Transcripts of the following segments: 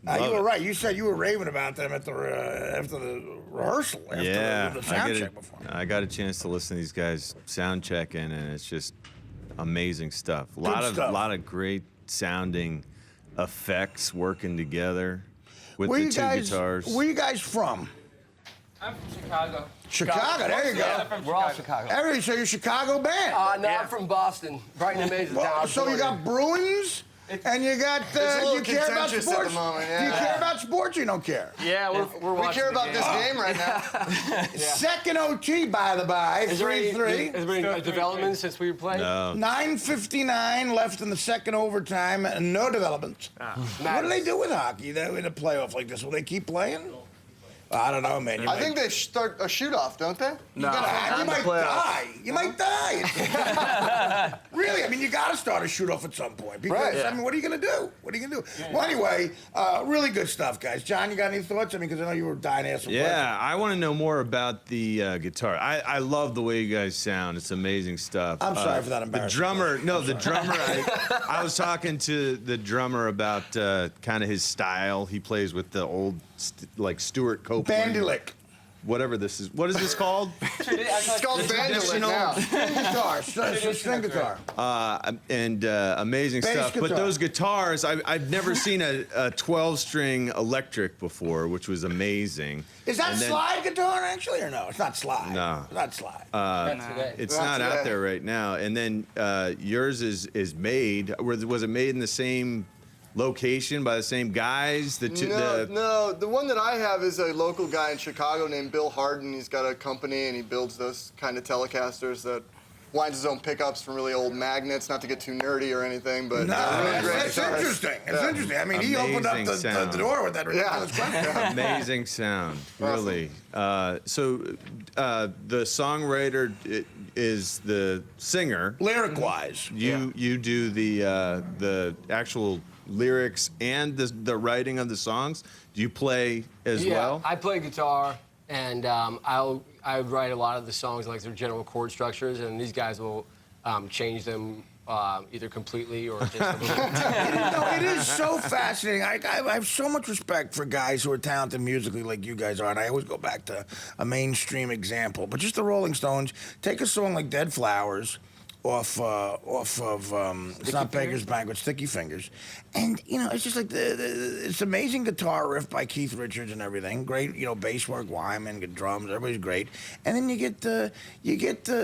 You were right. You said you were raving about them at the after the rehearsal. After the sound check before. I got a chance to listen to these guys sound checking, and it's just amazing stuff. A lot of great sounding effects working together with the two guitars. Where you guys from? I'm from Chicago. Chicago, there you go. We're all Chicago. Everybody, so you're a Chicago band. No, I'm from Boston. Brighton, amazing town. So you got Bruins, and you got. You care about sports. At the moment, yeah. Do you care about sports? Or you don't care. Yeah, we're watching. We care about this game right now. Second OT, by the by, 3-3. Has there been any development since we played? No. 9:59 left in the second overtime, and no development. What do they do with hockey in a playoff like this? Will they keep playing? I don't know, man. I think they start a shoot-off, don't they? No, you might die. You might die. Really? I mean, you got to start a shoot-off at some point. Because, I mean, what are you going to do? What are you going to do? Well, anyway, really good stuff, guys. John, you got any thoughts? I mean, because I know you were dying to ask some questions. Yeah, I want to know more about the guitar. I love the way you guys sound. It's amazing stuff. I'm sorry for that embarrassing. The drummer, I was talking to the drummer about kind of his style. He plays with the old, like, Stuart Copeland. Bandy lick. Whatever this is. What is this called? It's called Bandolic now. String guitar. Amazing Bass stuff. guitar. But those guitars, I've never seen a 12-string electric before, which was amazing. Is that slide guitar, actually, or no? It's not slide. No. It's not slide. It's not out there right now. And then yours is made. Was it made in the same location by the same guys? No, the one that I have is a local guy in Chicago named Bill Harden. He's got a company, and he builds those kind of Telecasters that winds his own pickups from really old magnets, not to get too nerdy or anything, but That's interesting. It's interesting. I mean, he opened up the door with that ridiculous question. Amazing sound, really. So the songwriter is the singer. Lyric-wise. You do the actual lyrics and the writing of the songs. Do you play as well? I play guitar, and I write a lot of the songs, like their general chord structures, and these guys will change them either completely or just a little. It is so fascinating. I have so much respect for guys who are talented musically like you guys are, and I always go back to a mainstream example. But just the Rolling Stones, take a song like Dead Flowers, off of it's not Beggar's Banquet, Sticky Fingers, and it's just like it's amazing guitar riff by Keith Richards and everything. Great, bass work, Wyman, good drums, everybody's great. And then you get the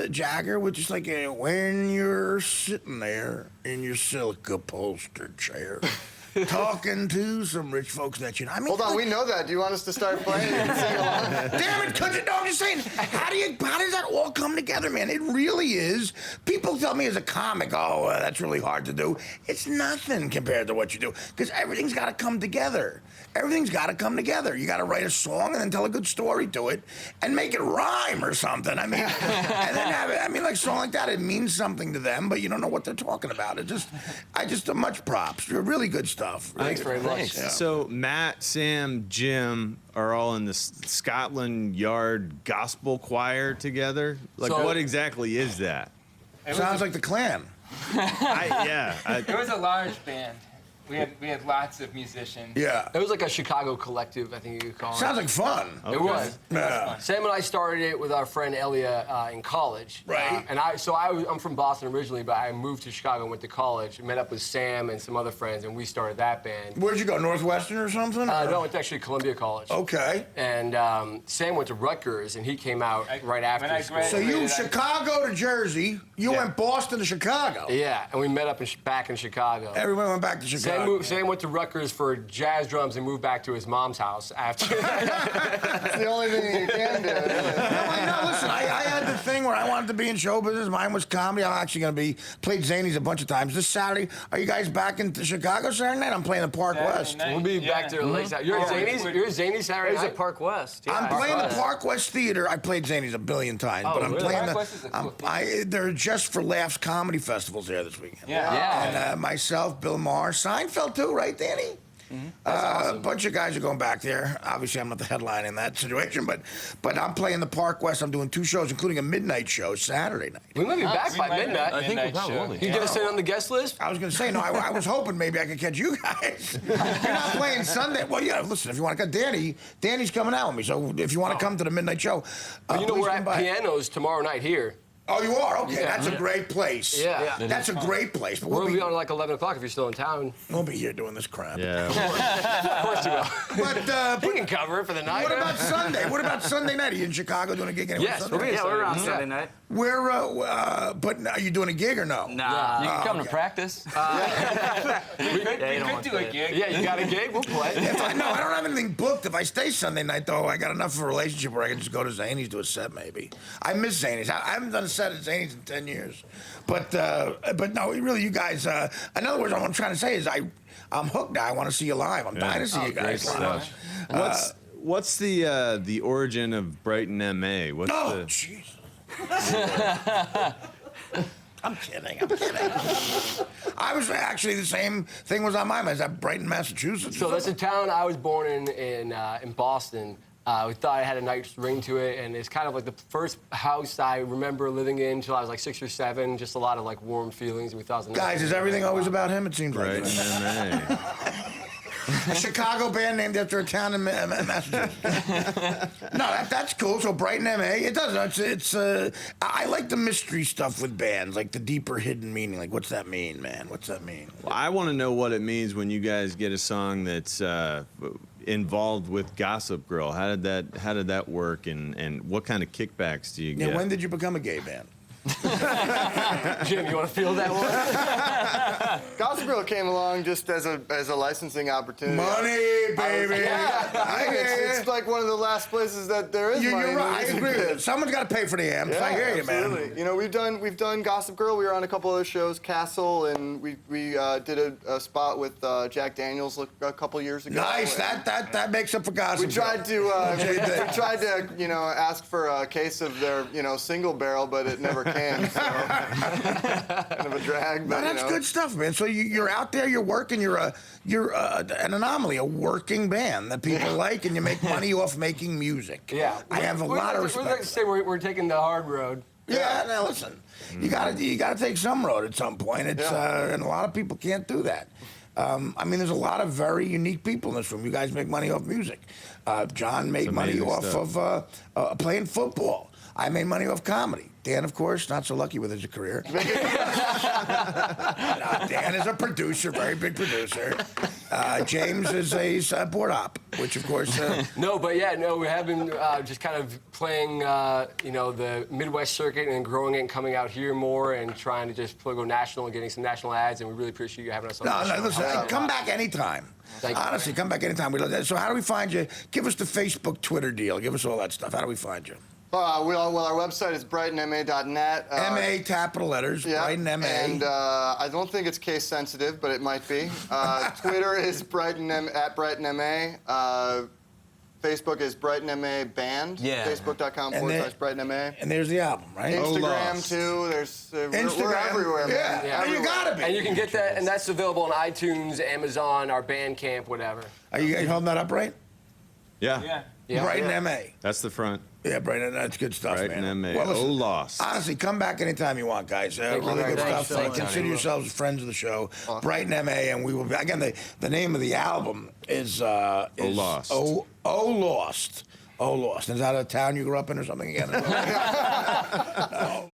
Jagger with just like when you're sitting there in your silk upholstered chair. Talking to some rich folks that you know. I mean, hold on, we know that. Do you want us to start playing? You can sing along. Damn it, could you? No, I'm just saying. How does that all come together, man? It really is. People tell me as a comic, that's really hard to do. It's nothing compared to what you do, because everything's got to come together. Everything's got to come together. You got to write a song and then tell a good story to it, and make it rhyme or something. I mean, and then have it. I mean, like a song like that, it means something to them, but you don't know what they're talking about. I just much props. You're really good stuff. Really Thanks very much. Yeah. So Matt, Sam, Jim are all in the Scotland Yard Gospel Choir together. Like, what exactly is that? Sounds like the Klan. It was a large band. We had lots of musicians. Yeah. It was like a Chicago collective, I think you could call it. Sounds like fun. Okay. It was. Yeah. Sam and I started it with our friend Elia in college. Right. I'm from Boston originally, but I moved to Chicago and went to college. Met up with Sam and some other friends, and we started that band. Where'd you go, Northwestern or something? No, it's actually Columbia College. Okay. And Sam went to Rutgers, and he came out right after school. So you Chicago to Jersey, you went Boston to Chicago. Yeah, and we met up back in Chicago. Everyone went back to Chicago. Sam went to Rutgers for jazz drums and moved back to his mom's house after. That's the only thing you can do. No, listen, I had the thing where I wanted to be in show business. Mine was comedy. I'm actually going to played Zanies a bunch of times. This Saturday, are you guys back in Chicago Saturday night? I'm playing the Park West. We'll be back there late Saturday. You're at Zanies Saturday night? He's at Park West. Yeah. I'm playing the Park West Theater. I played Zanies a billion times, but I'm playing Park West is a cool they're just for laughs comedy festivals here this weekend. Yeah. And myself, Bill Maher, Seinfeld too, right, Danny? A bunch of guys are going back there. Obviously, I'm not the headline in that situation, but I'm playing the Park West. I'm doing 2 shows, including a midnight show Saturday night. We might be back by midnight. I think we probably will. You get us in on the guest list? I was going to say, no, I was hoping maybe I could catch you guys. You're not playing Sunday. Well, yeah, listen, if you want to come, Danny's coming out with me, so if you want to come to the midnight show, You know, please we're come at by. Pianos tomorrow night here. Oh, you are? Okay, Yeah. that's a great place. Yeah. That's a great place. But We'll be on like 11 o'clock if you're still in town. we'll be here doing this crap. Yeah. Of course you will. But, You can cover it for the night. what about Sunday? What about Sunday night? Are you in Chicago doing a gig anywhere? Yes, Sunday? we'll be Yeah, we're around Yeah. Sunday night. But are you doing a gig or no? Nah. You can come to practice. We you don't could want do to a do it. gig. Yeah, you got a gig? We'll play. No, I don't have anything booked. If I stay Sunday night, though, I got enough of a relationship where I can just go to Zany's, do a set, maybe. I miss Zany's. I haven't done a set at Zany's in 10 years. But no, really, you guys, in other words, what I'm trying to say is I'm hooked now. I want to see you live. I'm dying to see you guys Great live. stuff. What's the origin of Brighton, MA? What's No, the jeez. I'm kidding. I was actually, the same thing was on my mind. I was at Brighton, Massachusetts. So that's a town I was born in Boston. We thought it had a nice ring to it, and it's kind of like the first house I remember living in until I was like 6 or 7. Just a lot of like warm feelings, and we thought it was a nice Guys, is everything always about him? It seems like Brighton, it. MA? A Chicago band named after a town in Massachusetts. No, that's cool. So Brighton, MA. It does. It's. I like the mystery stuff with bands, like the deeper hidden meaning. Like, what's that mean, man? What's that mean? Well, I want to know what it means when you guys get a song that's involved with Gossip Girl. How did that work, and what kind of kickbacks do you Yeah. get? When did you become a gay band? Jim, you want to feel that one? Gossip Girl came along just as a licensing opportunity. Money, baby. I think it's like one of the last places that there is money. You're in the right. I music agree. biz. Someone's got to pay for the amps. I hear you, absolutely. man. You know, we've done Gossip Girl. We were on a couple other shows, Castle, and we did a spot with Jack Daniels a couple years ago. Nice. And That makes up for Gossip we Girl. tried to we tried to ask for a case of their single barrel, but it never came. So kind of a drag. No, But that's good stuff, man. So you're out there, you're working, you're an anomaly, a working band that people like, and you make money off making music. Yeah. I have a lot of We'd like to respect. say we're taking the hard road. Yeah, now listen, you gotta take some road at some point. It's and a lot of people can't do that. I mean, there's a lot of very unique people in this room. You guys make money off music. John made money amazing off stuff. of playing football. I made money off comedy. Dan, of course, not so lucky with his career. Dan is a producer, very big producer. James is a board op, which, of course... No, but yeah, we have been just kind of playing, the Midwest circuit and growing it and coming out here more and trying to just go national and getting some national ads, and we really appreciate you having us on the show. listen, come back anytime. Thank you. Honestly, come back anytime. We love that. So how do we find you? Give us the Facebook, Twitter deal. Give us all that stuff. How do we find you? Well, our website is brightonma.net. MA, capital letters, Yeah, Brighton MA. and I don't think it's case sensitive, but it might be. Twitter is BrightonMA. Facebook is BrightonMA Band. Yeah. Facebook.com/BrightonMA. And there's the album, right? Instagram too. There's we're Instagram. everywhere, man. Yeah, you gotta be. And you can get that, and that's available on iTunes, Amazon, our Bandcamp, whatever. Are you holding that up right? Yeah. Yeah. Brighton MA. That's the front. Yeah, Brighton, that's good stuff, Brighton, man. MA. Well, listen, Lost. honestly, come back anytime you want, guys. Thank you Really very good much. stuff. Thank you. Consider yourselves friends of the show. Brighton MA, and we will be, again, the name of the album is Lost. Lost. Oh, Lost. Is that a town you grew up in or something again? No.